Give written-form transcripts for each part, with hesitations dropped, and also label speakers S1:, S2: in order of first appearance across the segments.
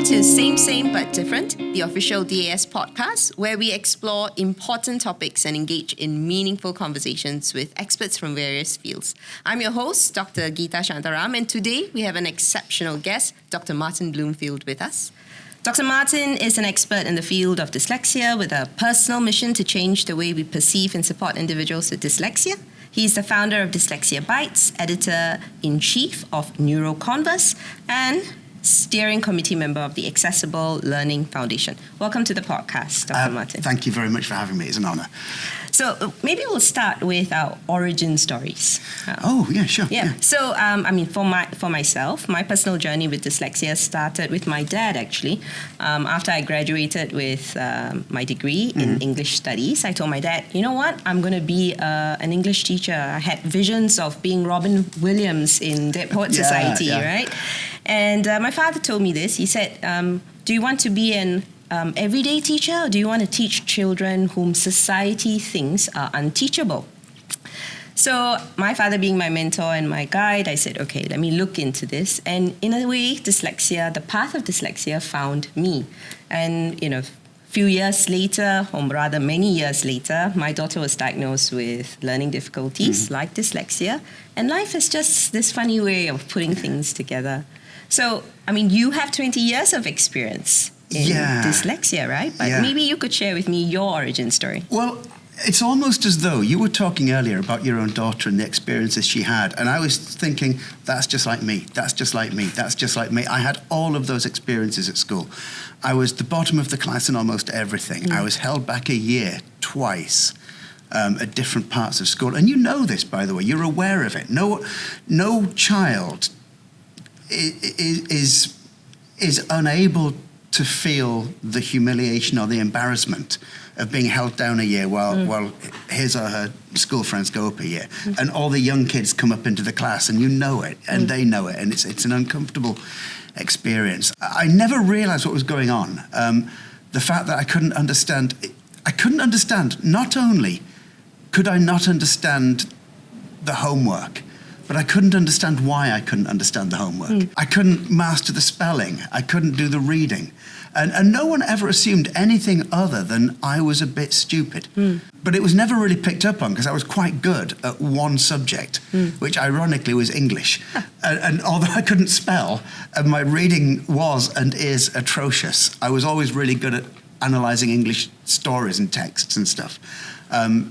S1: Welcome to Same But Different, the official DAS podcast, where we explore important topics and engage in meaningful conversations with experts from various fields. I'm your host, Dr. Geetha Shanta Ram, and today we have an exceptional guest, Dr. Martin Bloomfield, with us. Dr. Martin is an expert in the field of dyslexia with a personal mission to change the way we perceive and support individuals with dyslexia. He's the founder of Dyslexia Bytes, editor-in-chief of NeuroConverse, and steering committee member of the Accessible Learning Foundation. Welcome to the podcast, Dr. Martin.
S2: Thank you very much for having me. It's an honor.
S1: So maybe we'll start with our origin stories.
S2: Sure.
S1: Yeah. So, for myself, my personal journey with dyslexia started with my dad, actually. After I graduated with my degree in English studies, I told my dad, you know what, I'm going to be an English teacher. I had visions of being Robin Williams in Dead Poet Society, right? And my father told me this. He said, do you want to be an everyday teacher, or do you want to teach children whom society thinks are unteachable? So my father being my mentor and my guide, I said, okay, let me look into this. And in a way, the path of dyslexia found me. And, few years later, or rather many years later, my daughter was diagnosed with learning difficulties like dyslexia. And life is just this funny way of putting things together. So, you have 20 years of experience in dyslexia, right? But maybe you could share with me your origin story.
S2: Well, it's almost as though you were talking earlier about your own daughter and the experiences she had. And I was thinking, that's just like me. That's just like me. That's just like me. I had all of those experiences at school. I was the bottom of the class in almost everything. I was held back a year twice. At different parts of school. And you know this, by the way. You're aware of it. No child is unable to feel the humiliation or the embarrassment of being held down a year while his or her school friends go up a year. And all the young kids come up into the class and you know it and they know it, and it's an uncomfortable experience. I never realized what was going on. The fact that I couldn't understand, not only could I not understand the homework, but I couldn't understand why I couldn't understand the homework. I couldn't master the spelling. I couldn't do the reading. And no one ever assumed anything other than I was a bit stupid. But it was never really picked up on because I was quite good at one subject, which ironically was English. And although I couldn't spell, and my reading was and is atrocious, I was always really good at analysing English stories and texts and stuff.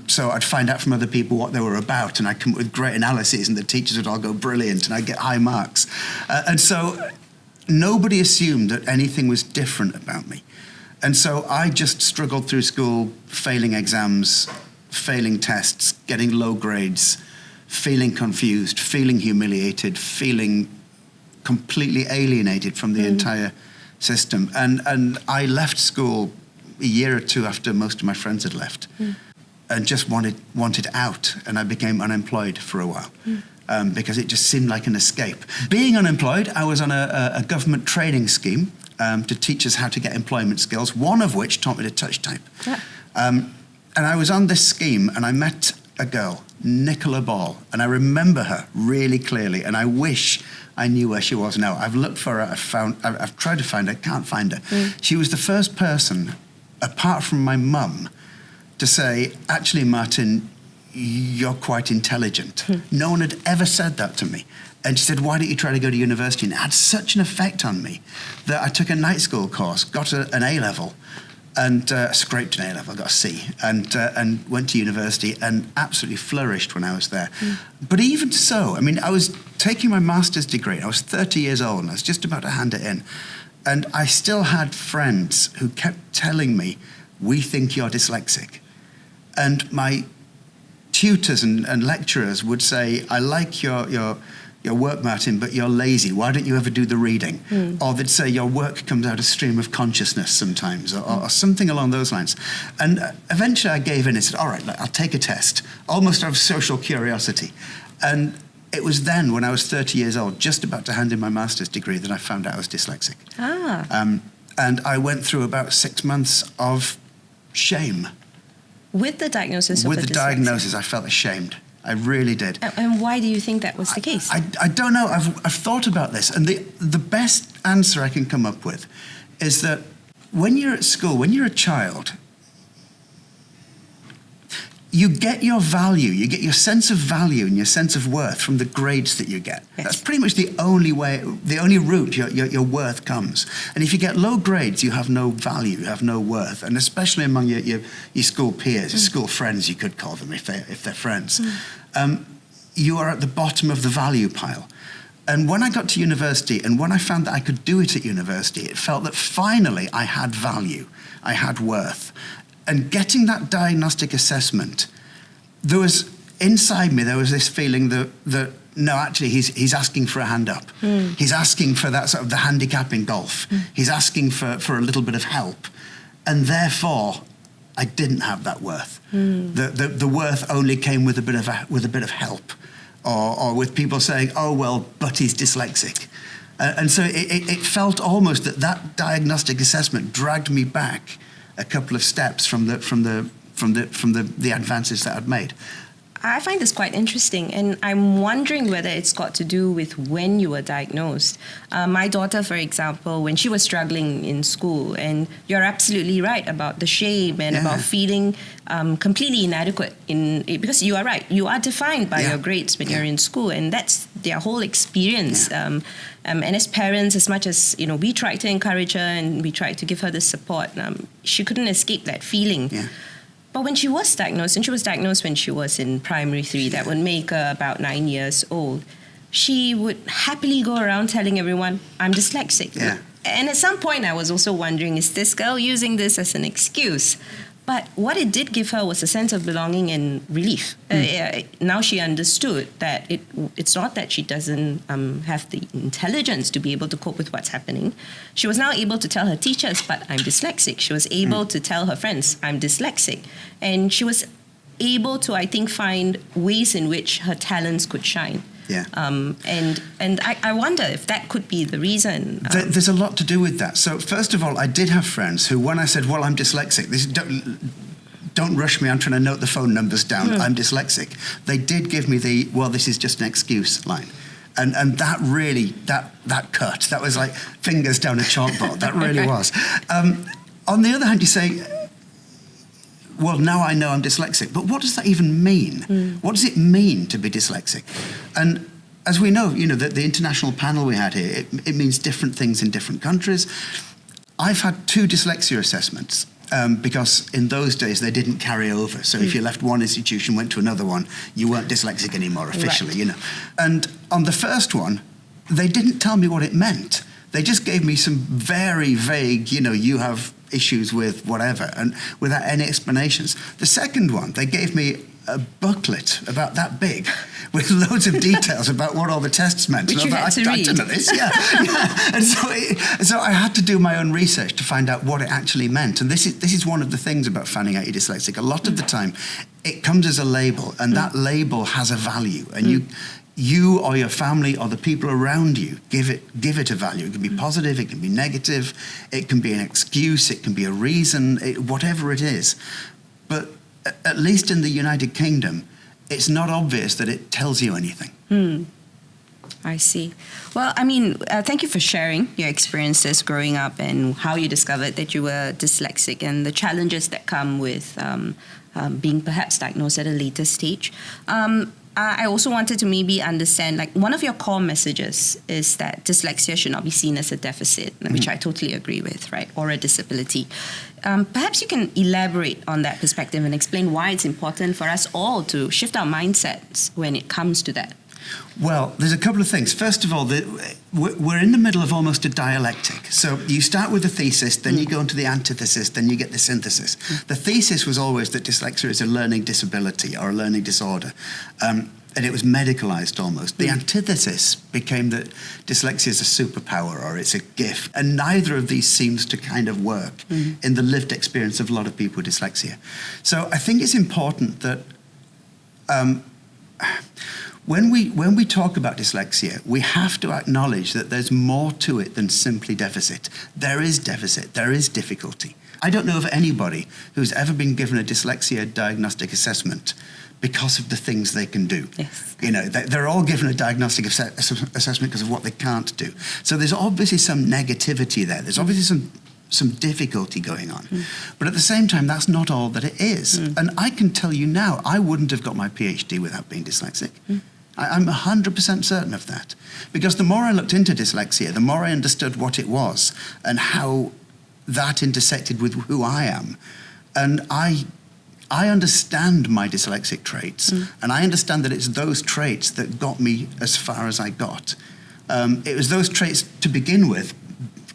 S2: So I'd find out from other people what they were about, and I'd come up with great analyses, and the teachers would all go brilliant, and I'd get high marks. And so nobody assumed that anything was different about me. And so I just struggled through school, failing exams, failing tests, getting low grades, feeling confused, feeling humiliated, feeling completely alienated from the entire system. And I left school a year or two after most of my friends had left. And just wanted out, and I became unemployed for a while because it just seemed like an escape. Being unemployed, I was on a government training scheme to teach us how to get employment skills, one of which taught me to touch type. And I was on this scheme, and I met a girl, Nicola Ball, and I remember her really clearly, and I wish I knew where she was now. I've looked for her, I've tried to find her, can't find her. She was the first person, apart from my mum, to say, actually, Martin, you're quite intelligent. No one had ever said that to me. And she said, why don't you try to go to university? And it had such an effect on me that I took a night school course, got an A-level, and scraped an A-level, got a C, and went to university and absolutely flourished when I was there. But even so, I was taking my master's degree. I was 30 years old, and I was just about to hand it in. And I still had friends who kept telling me, we think you're dyslexic. And my tutors and lecturers would say, I like your work, Martin, but you're lazy. Why don't you ever do the reading? Or they'd say, your work comes out of stream of consciousness sometimes, or something along those lines. And eventually I gave in and said, all right, I'll take a test, almost out of social curiosity. And it was then, when I was 30 years old, just about to hand in my master's degree, that I found out I was dyslexic. And I went through about 6 months of shame.
S1: With the diagnosis of
S2: With
S1: the
S2: the
S1: dyslexia?
S2: diagnosis, I felt ashamed. I really did.
S1: And why do you think that was the case?
S2: I don't know. I've thought about this, and the best answer I can come up with is that when you're at school, when you're a child, you get your value, you get your sense of value and your sense of worth from the grades that you get.
S1: Yes.
S2: That's pretty much the only way, the only route your worth comes. And if you get low grades, you have no value, you have no worth. And especially among your school peers, your school friends, you could call them if they're friends. You are at the bottom of the value pile. And when I got to university, and when I found that I could do it at university, it felt that finally I had value, I had worth. And getting that diagnostic assessment, there was this feeling that no, actually, he's asking for a hand up. He's asking for that sort of the handicap in golf. He's asking for a little bit of help. And therefore, I didn't have that worth. The worth only came with a bit of help, or with people saying, "Oh well, but he's dyslexic," and so it felt almost that diagnostic assessment dragged me back a couple of steps from the advances that I'd made.
S1: I find this quite interesting, and I'm wondering whether it's got to do with when you were diagnosed. My daughter, for example, when she was struggling in school, and you're absolutely right about the shame and about feeling completely inadequate because you are right, you are defined by your grades when you're in school, and that's their whole experience. And as parents, as much as we tried to encourage her and we tried to give her the support, she couldn't escape that feeling. But when she was diagnosed, and she was diagnosed when she was in primary 3, that would make her about 9 years old, she would happily go around telling everyone, "I'm dyslexic." And at some point I was also wondering, is this girl using this as an excuse? But what it did give her was a sense of belonging and relief. Now she understood that it's not that she doesn't have the intelligence to be able to cope with what's happening. She was now able to tell her teachers, "But I'm dyslexic." She was able to tell her friends, "I'm dyslexic." And she was able to, I think, find ways in which her talents could shine. And I wonder if that could be the reason.
S2: There's a lot to do with that. So first of all, I did have friends who, when I said, "Well, I'm dyslexic," don't rush me, I'm trying to note the phone numbers down, "I'm dyslexic," they did give me the, "Well, this is just an excuse" line. And that really, that cut, that was like fingers down a chalkboard, that really was. On the other hand, you say, "Well, now I know I'm dyslexic," but what does that even mean? What does it mean to be dyslexic? And as we know, the international panel we had here, it means different things in different countries. I've had 2 dyslexia assessments because in those days they didn't carry over. So if you left one institution, went to another one, you weren't dyslexic anymore officially, And on the first one, they didn't tell me what it meant. They just gave me some very vague, you have issues with whatever, and without any explanations. The second one, they gave me a booklet about that big with loads of details about what all the tests meant.
S1: Which you had to read.
S2: I don't know this, And so I had to do my own research to find out what it actually meant. And this is one of the things about finding out you're dyslexic. A lot of the time, it comes as a label, and that label has a value, and you or your family or the people around you give it a value. It can be positive, it can be negative, it can be an excuse, it can be a reason, whatever it is. But at least in the United Kingdom, it's not obvious that it tells you anything.
S1: I see. Well, thank you for sharing your experiences growing up and how you discovered that you were dyslexic and the challenges that come with being perhaps diagnosed at a later stage. I also wanted to maybe understand, one of your core messages is that dyslexia should not be seen as a deficit, which I totally agree with, right, or a disability. Perhaps you can elaborate on that perspective and explain why it's important for us all to shift our mindsets when it comes to that.
S2: Well, there's a couple of things. First of all, we're in the middle of almost a dialectic. So you start with the thesis, then you go into the antithesis, then you get the synthesis. The thesis was always that dyslexia is a learning disability or a learning disorder. And it was medicalized almost. The antithesis became that dyslexia is a superpower or it's a gift. And neither of these seems to kind of work in the lived experience of a lot of people with dyslexia. So I think it's important that when we talk about dyslexia, we have to acknowledge that there's more to it than simply deficit. There is deficit, there is difficulty. I don't know of anybody who's ever been given a dyslexia diagnostic assessment because of the things they can do.
S1: Yes.
S2: They're all given a diagnostic assessment because of what they can't do. So there's obviously some negativity there. There's obviously some some difficulty going on. But at the same time, that's not all that it is. And I can tell you now, I wouldn't have got my PhD without being dyslexic. I'm 100% certain of that. Because the more I looked into dyslexia, the more I understood what it was and how that intersected with who I am. And I understand my dyslexic traits, and I understand that it's those traits that got me as far as I got. It was those traits to begin with,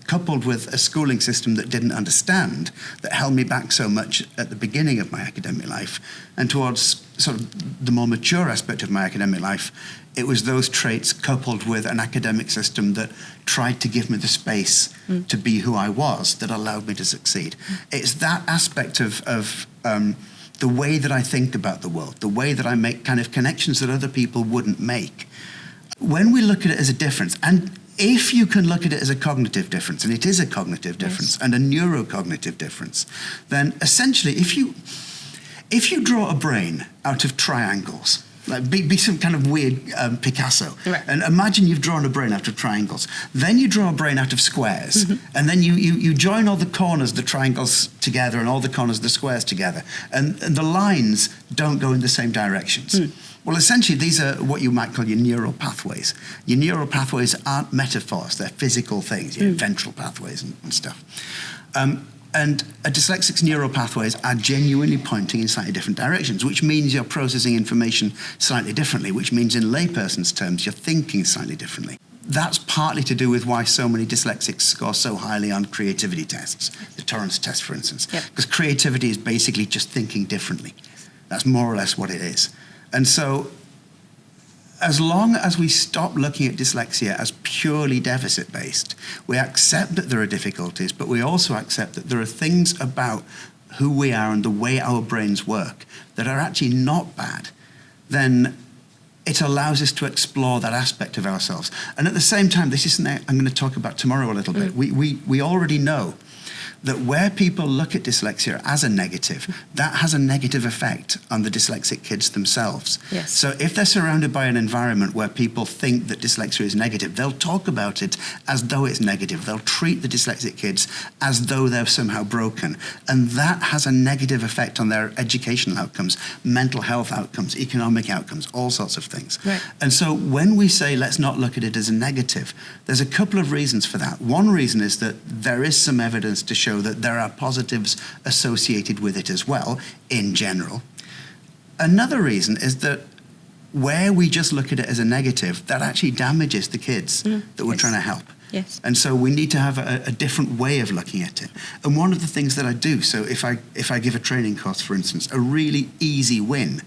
S2: coupled with a schooling system that didn't understand, that held me back so much at the beginning of my academic life. And towards sort of the more mature aspect of my academic life, it was those traits coupled with an academic system that tried to give me the space to be who I was that allowed me to succeed. It's that aspect of the way that I think about the world, the way that I make kind of connections that other people wouldn't make. When we look at it as a difference, and if you can look at it as a cognitive difference, and it is a cognitive difference and a neurocognitive difference, then essentially if you draw a brain out of triangles, like be some kind of weird Picasso, and imagine you've drawn a brain out of triangles, then you draw a brain out of squares, and then you join all the corners of the triangles together and all the corners of the squares together, and the lines don't go in the same directions. Well, essentially, these are what you might call your neural pathways. Your neural pathways aren't metaphors, they're physical things, your ventral pathways and stuff. And a dyslexic's neural pathways are genuinely pointing in slightly different directions, which means you're processing information slightly differently, which means in layperson's terms, you're thinking slightly differently. That's partly to do with why so many dyslexics score so highly on creativity tests, the Torrance test, for instance, because creativity is basically just thinking differently. That's more or less what it is. And so as long as we stop looking at dyslexia as purely deficit-based, we accept that there are difficulties, but we also accept that there are things about who we are and the way our brains work that are actually not bad, then it allows us to explore that aspect of ourselves. And at the same time, this is something I'm going to talk about tomorrow a little bit. We already know that where people look at dyslexia as a negative, that has a negative effect on the dyslexic kids themselves.
S1: Yes.
S2: So if they're surrounded by an environment where people think that dyslexia is negative, they'll talk about it as though it's negative. They'll treat the dyslexic kids as though they're somehow broken. And that has a negative effect on their educational outcomes, mental health outcomes, economic outcomes, all sorts of things.
S1: Right.
S2: And so when we say let's not look at it as a negative, there's a couple of reasons for that. One reason is that there is some evidence to show that there are positives associated with it as well, in general. Another reason is that where we just look at it as a negative, that actually damages the kids that we're trying to help.
S1: Yes.
S2: And so we need to have a different way of looking at it. And one of the things that I do, so if I give a training course, for instance, a really easy win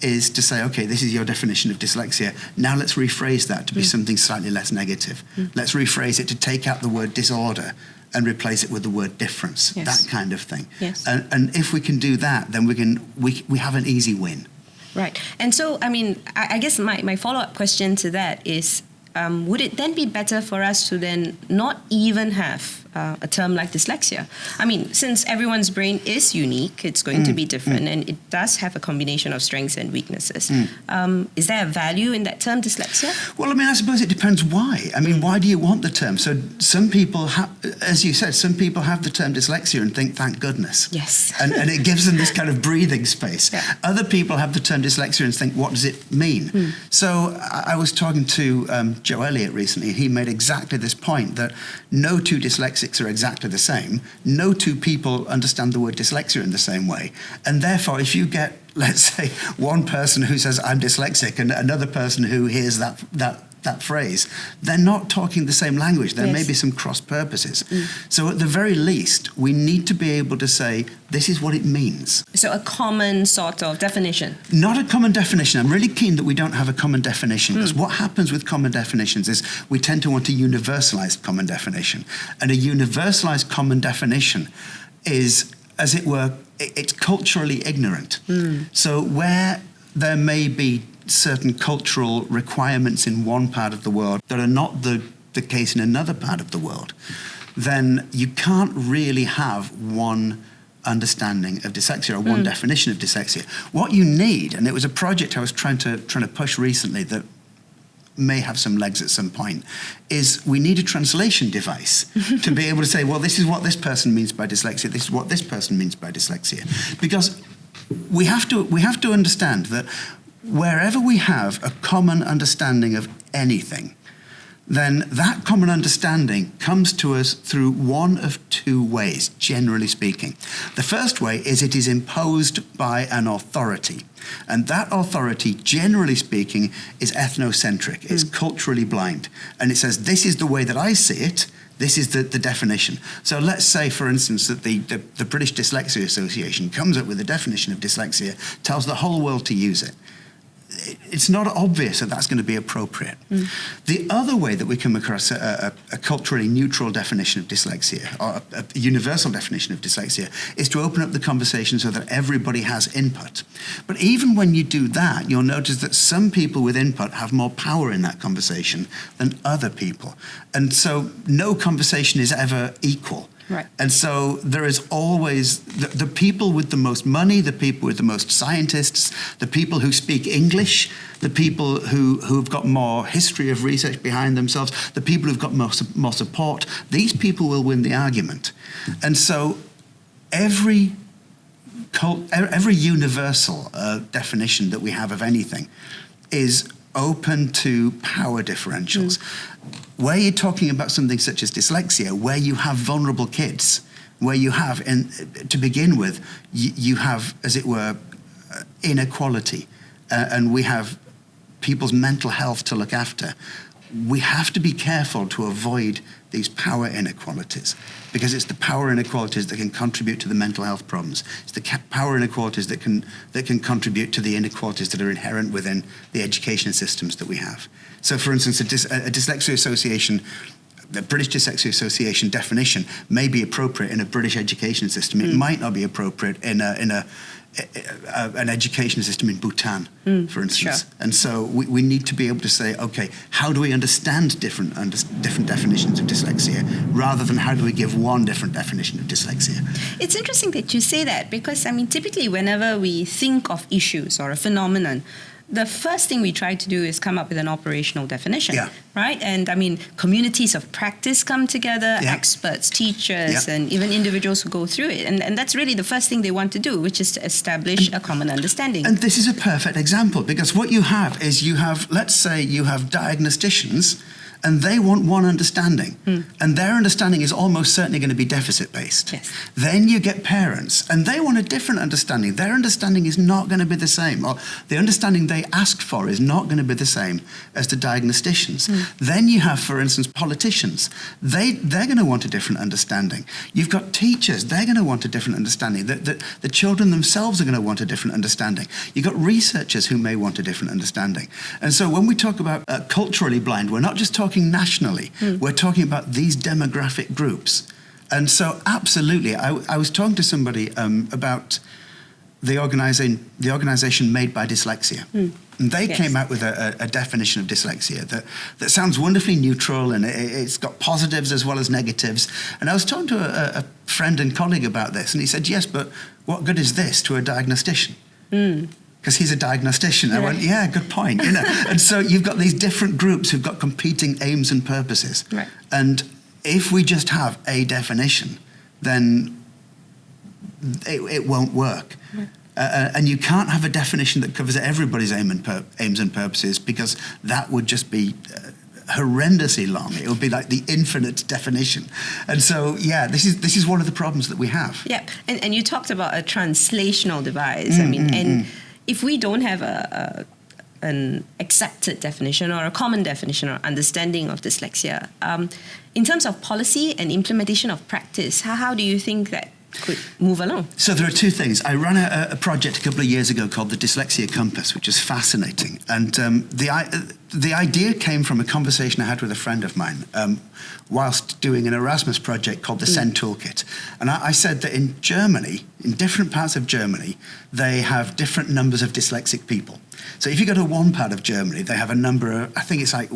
S2: is to say, okay, this is your definition of dyslexia. Now let's rephrase that to be something slightly less negative. Let's rephrase it to take out the word disorder and replace it with the word difference, that kind of thing.
S1: Yes.
S2: And if we can do that, then we have an easy win.
S1: Right. And so, I mean, I guess my follow-up question to that is, would it then be better for us to then not even have a term like dyslexia? I mean, since everyone's brain is unique, it's going to be different, and it does have a combination of strengths and weaknesses. Is there a value in that term, dyslexia?
S2: Well, I mean, I suppose it depends why. I mean, why do you want the term? So some people, as you said, some people have the term dyslexia and think, thank goodness.
S1: Yes.
S2: And it gives them this kind of breathing space.
S1: Yeah.
S2: Other people have the term dyslexia and think, what does it mean? So I was talking to Joe Elliott recently, and he made exactly this point, that no two dyslexics are exactly the same. No two people understand the word dyslexia in the same way. And therefore, if you get, let's say, one person who says, I'm dyslexic, and another person who hears that phrase, they're not talking the same language. There may be some cross purposes. So at the very least, we need to be able to say, this is what it means.
S1: So a common sort of definition.
S2: Not a common definition. I'm really keen that we don't have a common definition, because what happens with common definitions is we tend to want a universalized common definition. And a universalized common definition is, as it were, it's culturally ignorant. So where there may be certain cultural requirements in one part of the world that are not the case in another part of the world, then you can't really have one understanding of dyslexia or one definition of dyslexia. What you need, and it was a project I was trying to push recently that may have some legs at some point, is we need a translation device to be able to say, well, this is what this person means by dyslexia, this is what this person means by dyslexia. Because we have to understand that wherever we have a common understanding of anything, then that common understanding comes to us through one of two ways, generally speaking. The first way is it is imposed by an authority. And that authority, generally speaking, is ethnocentric, is culturally blind. And it says, this is the way that I see it, this is the definition. So let's say, for instance, that the British Dyslexia Association comes up with a definition of dyslexia, tells the whole world to use it. It's not obvious that that's going to be appropriate. The other way that we come across a culturally neutral definition of dyslexia, or a universal definition of dyslexia, is to open up the conversation so that everybody has input. But even when you do that, you'll notice that some people with input have more power in that conversation than other people. And so no conversation is ever equal.
S1: Right.
S2: And so there is always the people with the most money, the people with the most scientists, the people who speak English, the people who've got more history of research behind themselves, the people who've got more support. These people will win the argument. And so every universal definition that we have of anything is open to power differentials. Where you're talking about something such as dyslexia, where you have vulnerable kids, where you have, to begin with, you have, as it were, inequality, and we have people's mental health to look after, we have to be careful to avoid these power inequalities, because it's the power inequalities that can contribute to the mental health problems. It's the power inequalities that can contribute to the inequalities that are inherent within the education systems that we have. So, for instance, a Dyslexia Association, the British Dyslexia Association definition may be appropriate in a British education system. It might not be appropriate in an education system in Bhutan, for instance.
S1: Sure.
S2: And so we need to be able to say, okay, how do we understand different definitions of dyslexia, rather than how do we give one different definition of dyslexia?
S1: It's interesting that you say that, because, I mean, typically whenever we think of issues or a phenomenon, the first thing we try to do is come up with an operational definition, right? And I mean, communities of practice come together, experts, teachers, and even individuals who go through it. And that's really the first thing they want to do, which is to establish a common understanding.
S2: And this is a perfect example, because what you have is let's say you have diagnosticians, and they want one understanding. And their understanding is almost certainly going to be deficit-based.
S1: Yes.
S2: Then you get parents, and they want a different understanding. Their understanding is not going to be the same, or the understanding they asked for is not going to be the same as the diagnosticians. Then you have, for instance, politicians. They're going to want a different understanding. You've got teachers. They're going to want a different understanding. The children themselves are going to want a different understanding. You've got researchers who may want a different understanding. And so when we talk about culturally blind, we're not just talking nationally, we're talking about these demographic groups. And so absolutely, I was talking to somebody about the organization Made by Dyslexia. And they came out with a definition of dyslexia that sounds wonderfully neutral, and it's got positives as well as negatives. And I was talking to a friend and colleague about this, and he said, yes, but what good is this to a diagnostician? Because he's a diagnostician. I went, yeah, good point. And so you've got these different groups who've got competing aims and purposes. Right. And if we just have a definition, then it won't work. Right. And you can't have a definition that covers everybody's aims and purposes, because that would just be horrendously long. It would be like the infinite definition. And so, yeah, this is one of the problems that we have.
S1: Yeah, and you talked about a translational device. If we don't have an accepted definition or a common definition or understanding of dyslexia, in terms of policy and implementation of practice, how do you think that could move along?
S2: So there are two things. I ran a project a couple of years ago called the Dyslexia Compass, which is fascinating. And the idea came from a conversation I had with a friend of mine whilst doing an Erasmus project called the SEND Toolkit. And I said that in Germany, in different parts of Germany, they have different numbers of dyslexic people. So if you go to one part of Germany, they have a number of, I think it's like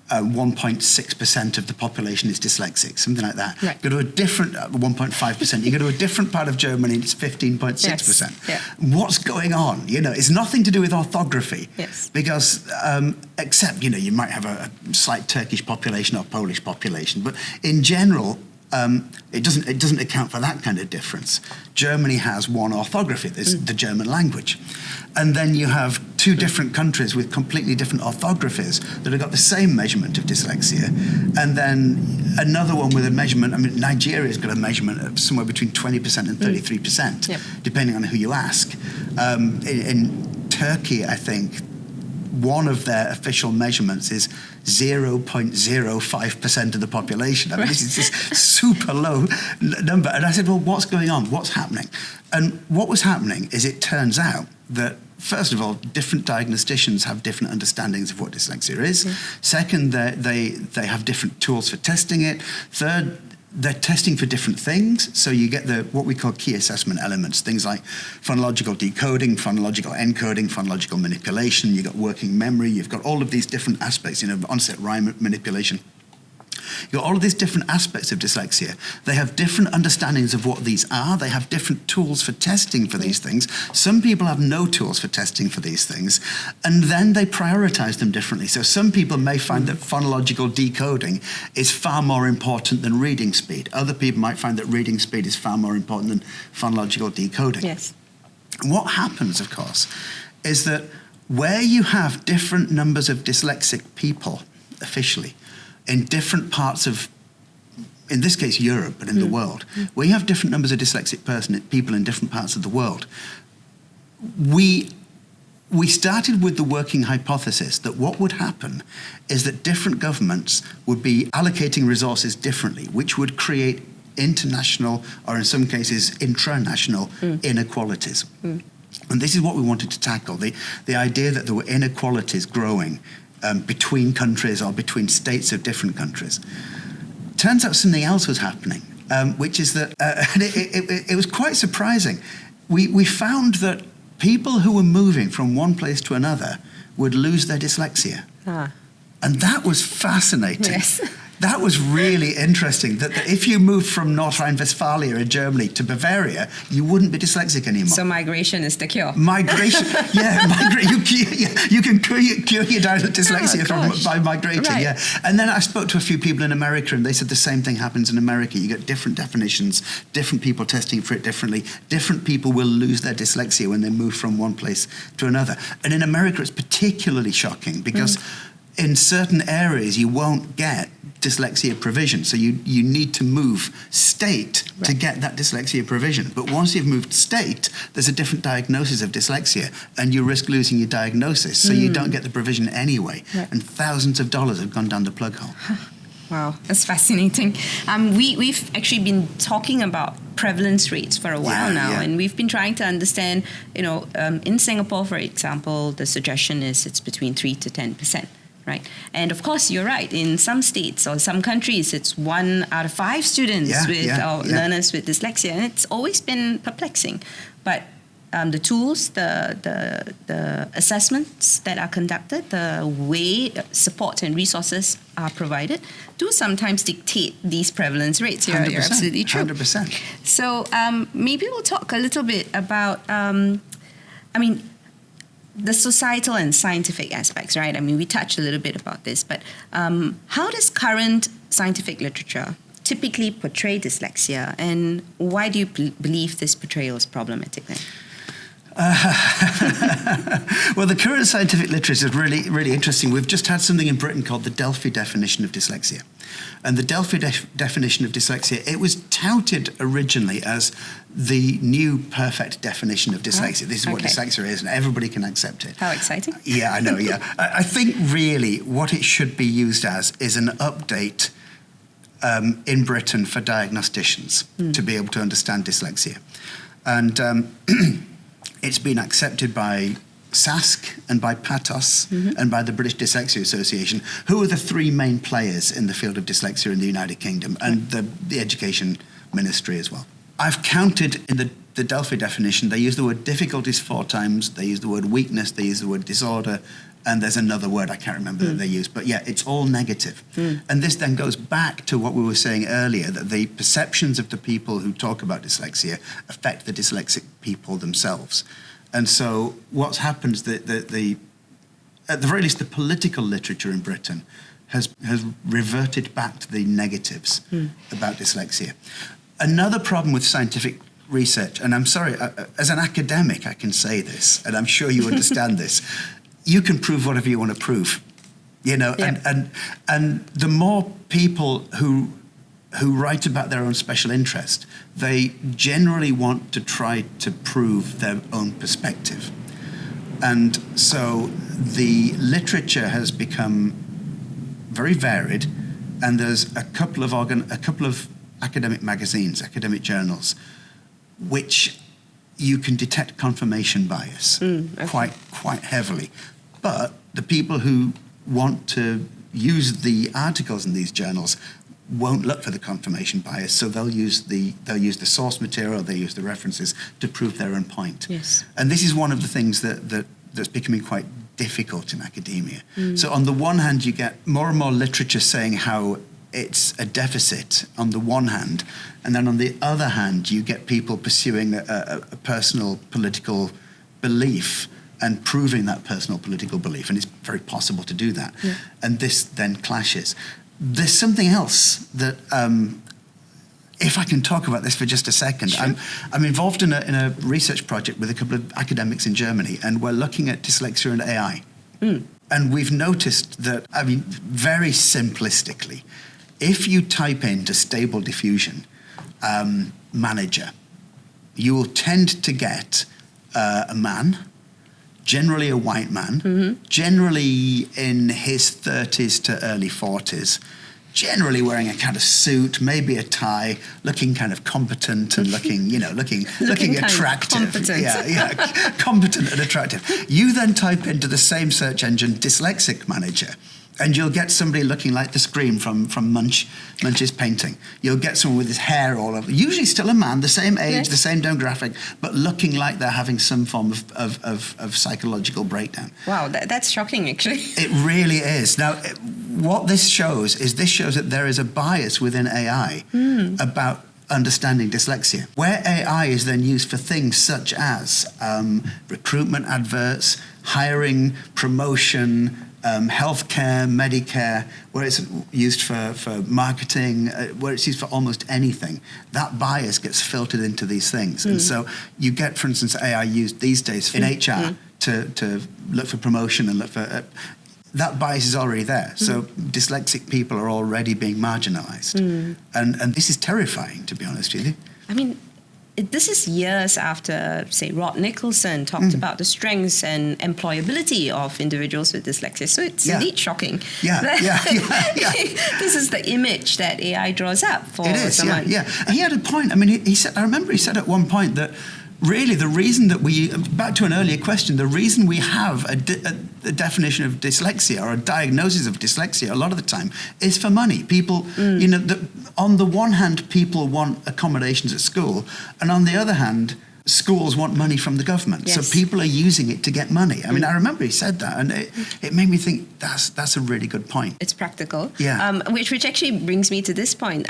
S2: 1.6% of the population is dyslexic, something like that.
S1: Right.
S2: Go to a different 1.5%. You go to a different part of Germany, it's 15.6%.
S1: Yes. Yeah.
S2: What's going on? It's nothing to do with orthography.
S1: Yes.
S2: Because except you might have a slight Turkish population or Polish population, but in general. It doesn't account for that kind of difference. Germany has one orthography, there's the German language. And then you have two different countries with completely different orthographies that have got the same measurement of dyslexia. And then another one with a measurement, Nigeria's got a measurement of somewhere between 20% and 33%, depending on who you ask. In Turkey, I think, one of their official measurements is 0.05% of the population. This is this super low number. And I said, well, what's going on? What's happening? And what was happening is it turns out that, first of all, different diagnosticians have different understandings of what dyslexia is. Second, they have different tools for testing it. Third, they're testing for different things. So you get what we call key assessment elements, things like phonological decoding, phonological encoding, phonological manipulation. You've got working memory. You've got all of these different aspects, onset rhyme manipulation. You've got all of these different aspects of dyslexia. They have different understandings of what these are. They have different tools for testing for these things. Some people have no tools for testing for these things. And then they prioritize them differently. So some people may find that phonological decoding is far more important than reading speed. Other people might find that reading speed is far more important than phonological decoding.
S1: Yes.
S2: And what happens, of course, is that where you have different numbers of dyslexic people, officially, in different parts of, in this case, Europe, but in the world, where you have different numbers of dyslexic people in different parts of the world, we started with the working hypothesis that what would happen is that different governments would be allocating resources differently, which would create international, or in some cases, intranational inequalities. And this is what we wanted to tackle, the idea that there were inequalities growing between countries or between states of different countries. Turns out something else was happening, which is that, and it was quite surprising. We found that people who were moving from one place to another would lose their dyslexia. And that was fascinating.
S1: Yes.
S2: That was really interesting, that if you moved from North Rhine-Westphalia in Germany to Bavaria, you wouldn't be dyslexic anymore.
S1: So migration is the cure.
S2: Migration, you can cure your dyslexia by migrating,
S1: right.
S2: And then I spoke to a few people in America, and they said the same thing happens in America. You get different definitions, different people testing for it differently. Different people will lose their dyslexia when they move from one place to another. And in America, it's particularly shocking because in certain areas, you won't get dyslexia provision. So you need to move state to get that dyslexia provision. But once you've moved state, there's a different diagnosis of dyslexia, and you risk losing your diagnosis. So you don't get the provision anyway. Right. And thousands of dollars have gone down the plug hole.
S1: Wow, that's fascinating. We've actually been talking about prevalence rates for a while now, and we've been trying to understand, in Singapore, for example, the suggestion is it's between 3 to 10%. Right. And of course, you're right. In some states or some countries, it's 1 out of 5 students learners with dyslexia. And it's always been perplexing. But the tools, the assessments that are conducted, the way support and resources are provided do sometimes dictate these prevalence rates. You're absolutely true.
S2: 100%.
S1: So maybe we'll talk a little bit about, the societal and scientific aspects, right? We touched a little bit about this, but how does current scientific literature typically portray dyslexia, and why do you believe this portrayal is problematic then?
S2: Well, the current scientific literature is really, really interesting. We've just had something in Britain called the Delphi definition of dyslexia. And the Delphi definition of dyslexia, it was touted originally as the new perfect definition of dyslexia. This is what dyslexia is, and everybody can accept it.
S1: How exciting.
S2: Yeah, I know, I think really what it should be used as is an update in Britain for diagnosticians to be able to understand dyslexia. And it's been accepted by SASC and by PATOS and by the British Dyslexia Association, who are the 3 main players in the field of dyslexia in the United Kingdom, and the Education Ministry as well. I've counted in the Delphi definition, they use the word difficulties 4 times, they use the word weakness, they use the word disorder and there's another word I can't remember that they use, but yeah, it's all negative. And this then goes back to what we were saying earlier, that the perceptions of the people who talk about dyslexia affect the dyslexic people themselves. And so what's happened is that at the very least, the political literature in Britain has reverted back to the negatives about dyslexia. Another problem with scientific research, and I'm sorry, as an academic I can say this, and I'm sure you understand this, you can prove whatever you want to prove, you know, and the more people who write about their own special interest, they generally want to try to prove their own perspective. And so the literature has become very varied, and there's a couple of academic magazines, academic journals, which you can detect confirmation bias quite heavily. But the people who want to use the articles in these journals won't look for the confirmation bias, so they'll use the source material, they use the references to prove their own point.
S1: Yes.
S2: And this is one of the things that's becoming quite difficult in academia. So on the one hand, you get more and more literature saying how it's a deficit on the one hand, and then on the other hand, you get people pursuing a personal political belief and proving that personal political belief, and it's very possible to do that. Yeah. And this then clashes. There's something else that, if I can talk about this for just a second, sure. I'm involved in a research project with a couple of academics in Germany, and we're looking at dyslexia and AI. And we've noticed that, I mean, very simplistically, if you type into Stable Diffusion manager, you will tend to get a man, generally a white man, generally in his 30s to early 40s, generally wearing a kind of suit, maybe a tie, looking kind of competent and looking attractive. Competent and attractive. You then type into the same search engine Dyslexic manager, and you'll get somebody looking like the Scream from Munch's painting. You'll get someone with his hair all over, usually still a man, the same age, the same demographic, but looking like they're having some form of psychological breakdown.
S1: Wow, that's shocking, actually.
S2: It really is. Now, what this shows that there is a bias within AI about understanding dyslexia, where AI is then used for things such as recruitment adverts, hiring, promotion, healthcare, Medicare, where it's used for marketing, where it's used for almost anything, that bias gets filtered into these things. And so you get, for instance, AI used these days in HR to look for promotion and look for... that bias is already there. So dyslexic people are already being marginalized. And this is terrifying, to be honest with you.
S1: I mean, this is years after, say, Rod Nicholson talked about the strengths and employability of individuals with dyslexia. So it's indeed shocking. This is the image that AI draws up for someone.
S2: He had a point. I mean, he said, I remember he said at one point that really the reason that back to an earlier question, the reason we have a definition of dyslexia or a diagnosis of dyslexia a lot of the time is for money. People, on the one hand, people want accommodations at school, and on the other hand, schools want money from the government. Yes. So people are using it to get money. I mean, I remember he said that, and it made me think that's a really good point.
S1: It's practical.
S2: Yeah.
S1: Which actually brings me to this point.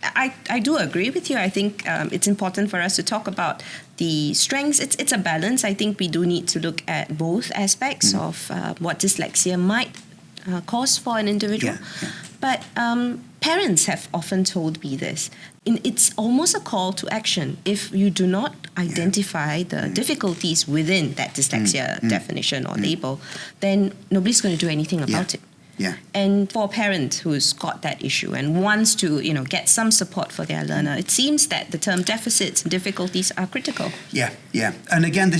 S1: I do agree with you. I think it's important for us to talk about the strengths. It's a balance. I think we do need to look at both aspects of what dyslexia might cause for an individual. But parents have often told me this. It's almost a call to action. If you do not identify the difficulties within that dyslexia definition or label, then nobody's going to do anything about it.
S2: Yeah.
S1: And for a parent who's got that issue and wants to, get some support for their learner, it seems that the term deficits and difficulties are critical.
S2: Yeah. And again,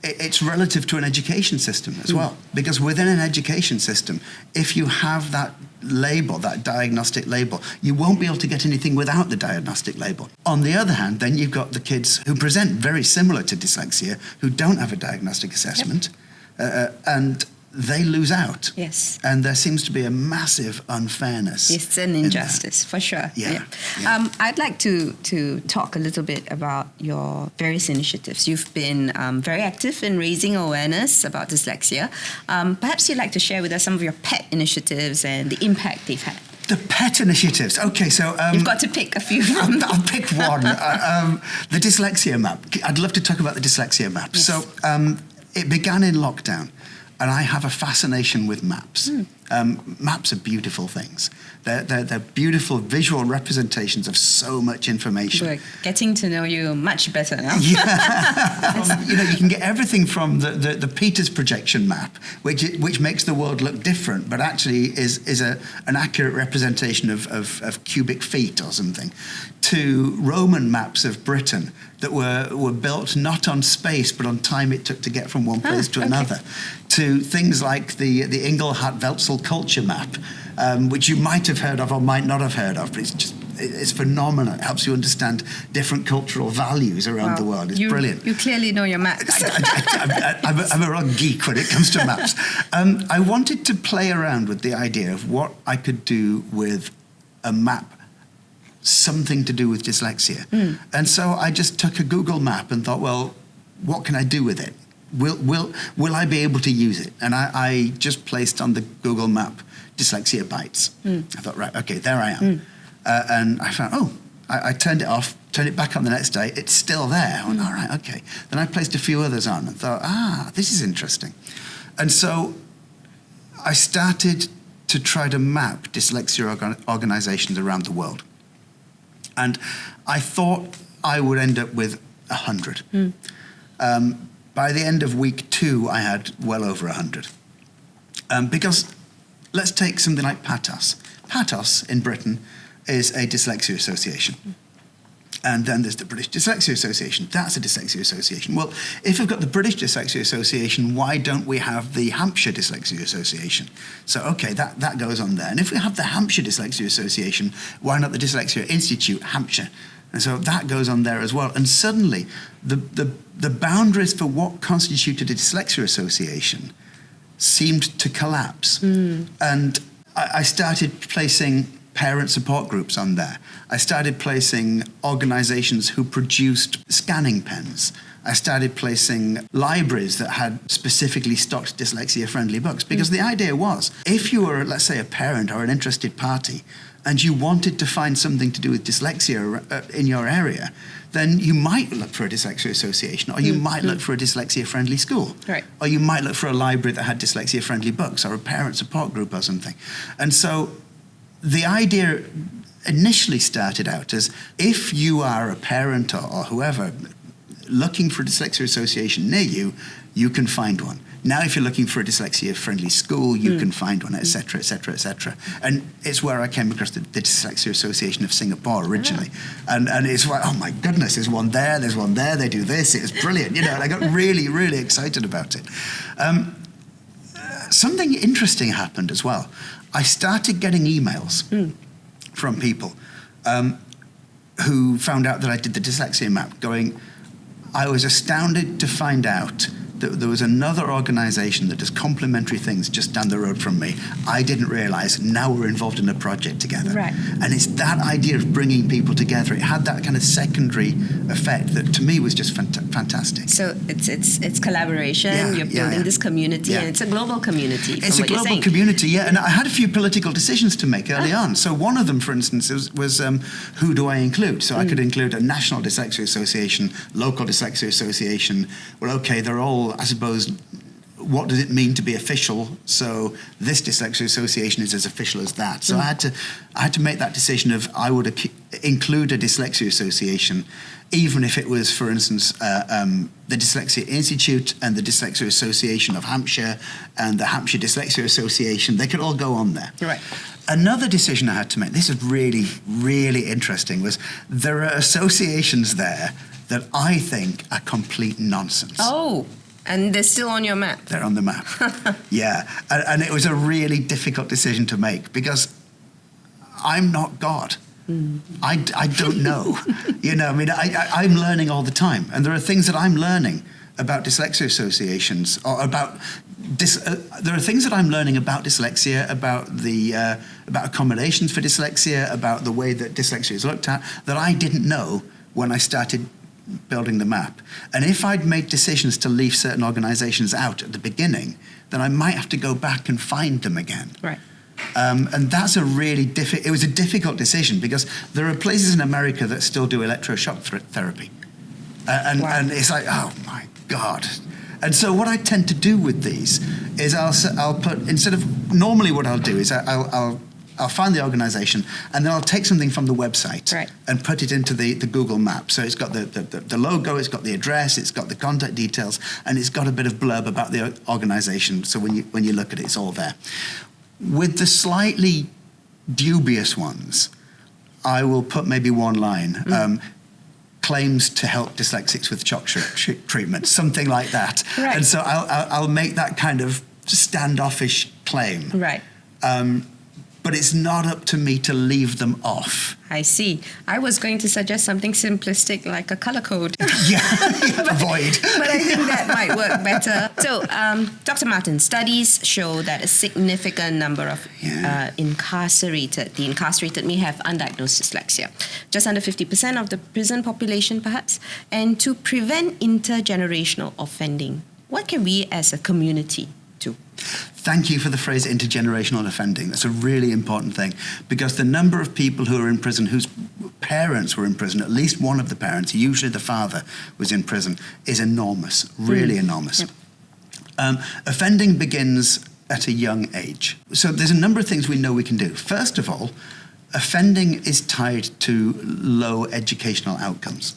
S2: it's relative to an education system as well. Because within an education system, if you have that label, that diagnostic label, you won't be able to get anything without the diagnostic label. On the other hand, then you've got the kids who present very similar to dyslexia, who don't have a diagnostic assessment, and they lose out.
S1: Yes.
S2: And there seems to be a massive unfairness.
S1: It's an injustice, for sure.
S2: Yeah.
S1: I'd like to talk a little bit about your various initiatives. You've been very active in raising awareness about dyslexia. Perhaps you'd like to share with us some of your pet initiatives and the impact they've had.
S2: The pet initiatives. Okay, so...
S1: You've got to pick a few from them.
S2: I'll pick one. The Dyslexia Map. I'd love to talk about the Dyslexia Map.
S1: Yes.
S2: So it began in lockdown, and I have a fascination with maps. Maps are beautiful things. They're beautiful visual representations of so much information.
S1: We're getting to know you much better now.
S2: Yeah. You can get everything from the Peters projection map, which makes the world look different, but actually is an accurate representation of cubic feet or something, to Roman maps of Britain that were built not on space but on time it took to get from one place to another, to things like the Inglehart-Welzel culture map, which you might have heard of or might not have heard of, but it's phenomenal. It helps you understand different cultural values around the world. It's brilliant.
S1: You clearly know your maps.
S2: I'm a real geek when it comes to maps. I wanted to play around with the idea of what I could do with a map, something to do with dyslexia. And so I just took a Google map and thought, well, what can I do with it? Will I be able to use it? And I just placed on the Google map dyslexia bites. I thought, right, okay, there I am. And I found, I turned it off, turned it back on the next day. It's still there. I went, all right, okay. Then I placed a few others on and thought, this is interesting. And so I started to try to map dyslexia organizations around the world. And I thought I would end up with 100. By the end of week 2, I had well over 100. Because let's take something like PATOS. PATOS in Britain is a dyslexia association. And then there's the British Dyslexia Association. That's a dyslexia association. Well, if we've got the British Dyslexia Association, why don't we have the Hampshire Dyslexia Association? So, okay, that goes on there. And if we have the Hampshire Dyslexia Association, why not the Dyslexia Institute, Hampshire? And so that goes on there as well. And suddenly, the boundaries for what constituted a dyslexia association seemed to collapse. And I started placing parent support groups on there. I started placing organizations who produced scanning pens. I started placing libraries that had specifically stocked dyslexia-friendly books. Because the idea was, if you were, let's say, a parent or an interested party, and you wanted to find something to do with dyslexia in your area, then you might look for a dyslexia association, or you might look for a dyslexia-friendly school.
S1: Right.
S2: Or you might look for a library that had dyslexia-friendly books, or a parent support group or something. And so the idea initially started out as, if you are a parent or whoever looking for a dyslexia association near you, you can find one. Now, if you're looking for a dyslexia-friendly school, you can find one, et cetera, et cetera, et cetera. And it's where I came across the Dyslexia Association of Singapore originally. And it's like, oh my goodness, there's one there, they do this, it's brilliant, and I got really, really excited about it. Something interesting happened as well. I started getting emails from people who found out that I did the dyslexia map, going, I was astounded to find out that there was another organization that does complementary things just down the road from me. I didn't realize. Now we're involved in a project together.
S1: Right.
S2: And it's that idea of bringing people together. It had that kind of secondary effect that to me was just fantastic.
S1: So it's collaboration. You're building this community, and it's a global community.
S2: It's a global community, yeah. And I had a few political decisions to make early on. So one of them, for instance, was who do I include? So I could include a national dyslexia association, local dyslexia association. Well, okay, they're all, I suppose, what does it mean to be official? So this dyslexia association is as official as that. So I had to make that decision of, I would include a dyslexia association, even if it was, for instance, the Dyslexia Institute and the Dyslexia Association of Hampshire and the Hampshire Dyslexia Association. They could all go on there.
S1: Right.
S2: Another decision I had to make, this is really, really interesting, was there are associations there that I think are complete nonsense.
S1: Oh, and they're still on your map.
S2: They're on the map. Yeah. And it was a really difficult decision to make because I'm not God. I don't know. I'm learning all the time. And there are things that I'm learning about dyslexia associations, or about there are things that I'm learning about dyslexia, about accommodations for dyslexia, about the way that dyslexia is looked at, that I didn't know when I started building the map. And if I'd made decisions to leave certain organizations out at the beginning, then I might have to go back and find them again.
S1: Right.
S2: And that's it was a difficult decision, because there are places in America that still do electroshock therapy. And it's like, oh my God. And so what I tend to do with these is I'll put, instead of, normally what I'll do is I'll find the organization, and then I'll take something from the website and put it into the Google map. So it's got the logo, it's got the address, it's got the contact details, and it's got a bit of blurb about the organization. So when you look at it, it's all there. With the slightly dubious ones, I will put maybe one line. Claims to help dyslexics with shock treatment, something like that. Right. And so I'll make that kind of standoffish claim.
S1: Right.
S2: But it's not up to me to leave them off.
S1: I see. I was going to suggest something simplistic like a color code.
S2: Avoid.
S1: But I think that might work better. So, Dr. Martin, studies show that a significant number of the incarcerated may have undiagnosed dyslexia. Just under 50% of the prison population, perhaps. And to prevent intergenerational offending, what can we as a community do?
S2: Thank you for the phrase intergenerational offending. That's a really important thing, because the number of people who are in prison whose parents were in prison, at least one of the parents, usually the father, was in prison, is enormous, really enormous. Yep. Offending begins at a young age. So there's a number of things we know we can do. First of all, offending is tied to low educational outcomes.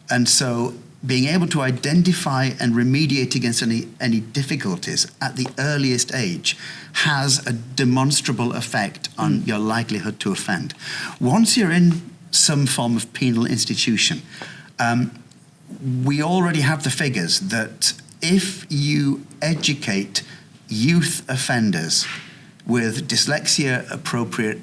S2: And so being able to identify and remediate against any difficulties at the earliest age has a demonstrable effect on your likelihood to offend. Once you're in some form of penal institution, we already have the figures that if you educate youth offenders with dyslexia-appropriate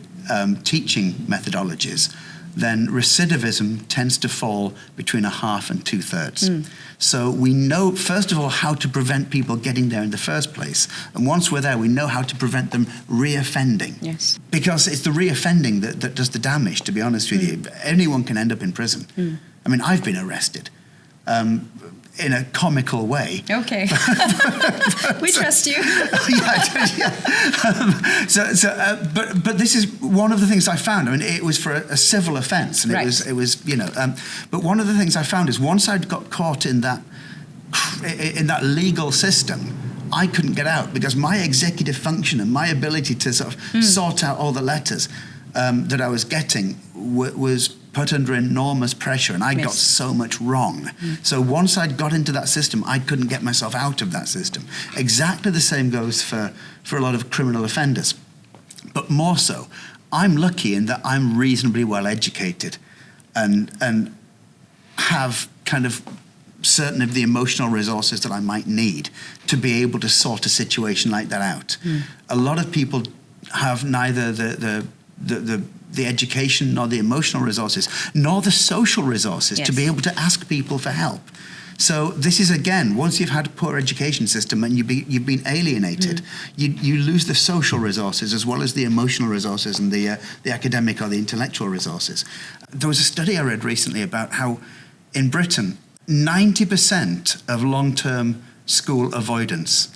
S2: teaching methodologies, then recidivism tends to fall between 1/2 and 2/3. So we know, first of all, how to prevent people getting there in the first place. And once we're there, we know how to prevent them reoffending.
S1: Yes.
S2: Because it's the reoffending that does the damage, to be honest with you. Anyone can end up in prison. I mean, I've been arrested. In a comical way.
S1: Okay. We trust you.
S2: But this is one of the things I found. I mean, it was for a civil offence, and it was but one of the things I found is once I'd got caught in that legal system, I couldn't get out, because my executive function and my ability to sort of sort out all the letters that I was getting was put under enormous pressure, and I got so much wrong. So once I'd got into that system, I couldn't get myself out of that system. Exactly the same goes for a lot of criminal offenders. But more so, I'm lucky in that I'm reasonably well educated and have kind of certain of the emotional resources that I might need to be able to sort a situation like that out. A lot of people have neither the education, nor the emotional resources, nor the social resources to be able to ask people for help. So this is, again, once you've had a poor education system and you've been alienated, you lose the social resources as well as the emotional resources and the academic or the intellectual resources. There was a study I read recently about how in Britain, 90% of long-term school avoidance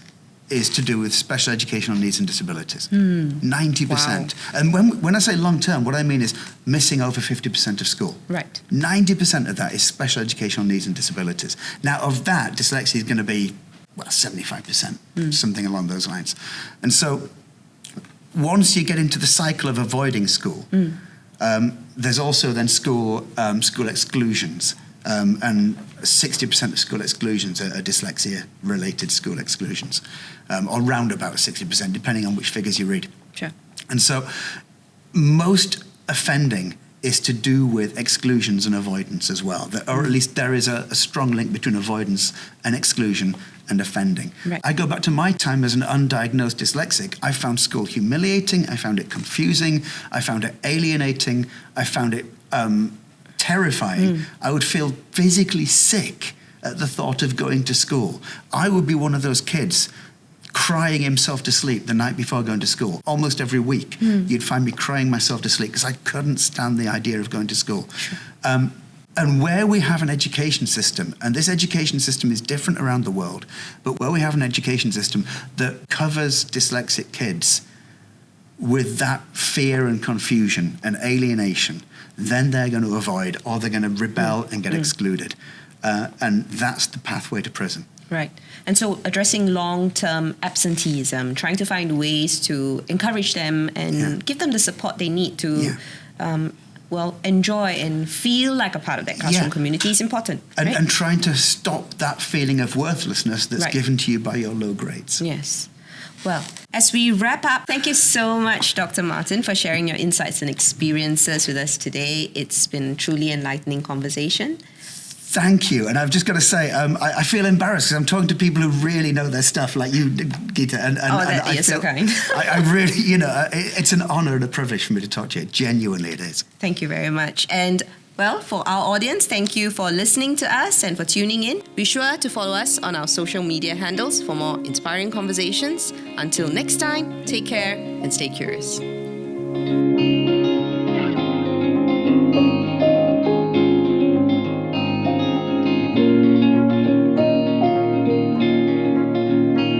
S2: is to do with special educational needs and disabilities. 90%. Wow. And when I say long-term, what I mean is missing over 50% of school.
S1: Right.
S2: 90% of that is special educational needs and disabilities. Now, of that, dyslexia is going to be, 75%, something along those lines. And so once you get into the cycle of avoiding school, there's also then school exclusions. And 60% of school exclusions are dyslexia-related school exclusions, or round about 60%, depending on which figures you read.
S1: Sure.
S2: And so most offending is to do with exclusions and avoidance as well, or at least there is a strong link between avoidance and exclusion and offending.
S1: Right.
S2: I go back to my time as an undiagnosed dyslexic. I found school humiliating, I found it confusing, I found it alienating, I found it terrifying. I would feel physically sick at the thought of going to school. I would be one of those kids crying himself to sleep the night before going to school. Almost every week, you'd find me crying myself to sleep because I couldn't stand the idea of going to school.
S1: Sure.
S2: And where we have an education system, and this education system is different around the world, but where we have an education system that covers dyslexic kids with that fear and confusion and alienation, then they're going to avoid, or they're going to rebel and get excluded. And that's the pathway to prison.
S1: Right. And so addressing long-term absenteeism, trying to find ways to encourage them and give them the support they need to, enjoy and feel like a part of that classroom community is important.
S2: And,
S1: right?
S2: and trying to stop that feeling of worthlessness that's given to you by your low grades.
S1: Yes. Well, as we wrap up, thank you so much, Dr. Martin, for sharing your insights and experiences with us today. It's been a truly enlightening conversation.
S2: Thank you. And I've just got to say, I feel embarrassed because I'm talking to people who really know their stuff, like you, Geetha. And
S1: you're so kind.
S2: I really, it's an honor and a privilege for me to talk to you. Genuinely, it is.
S1: Thank you very much. And well, for our audience, thank you for listening to us and for tuning in. Be sure to follow us on our social media handles for more inspiring conversations. Until next time, take care and stay curious.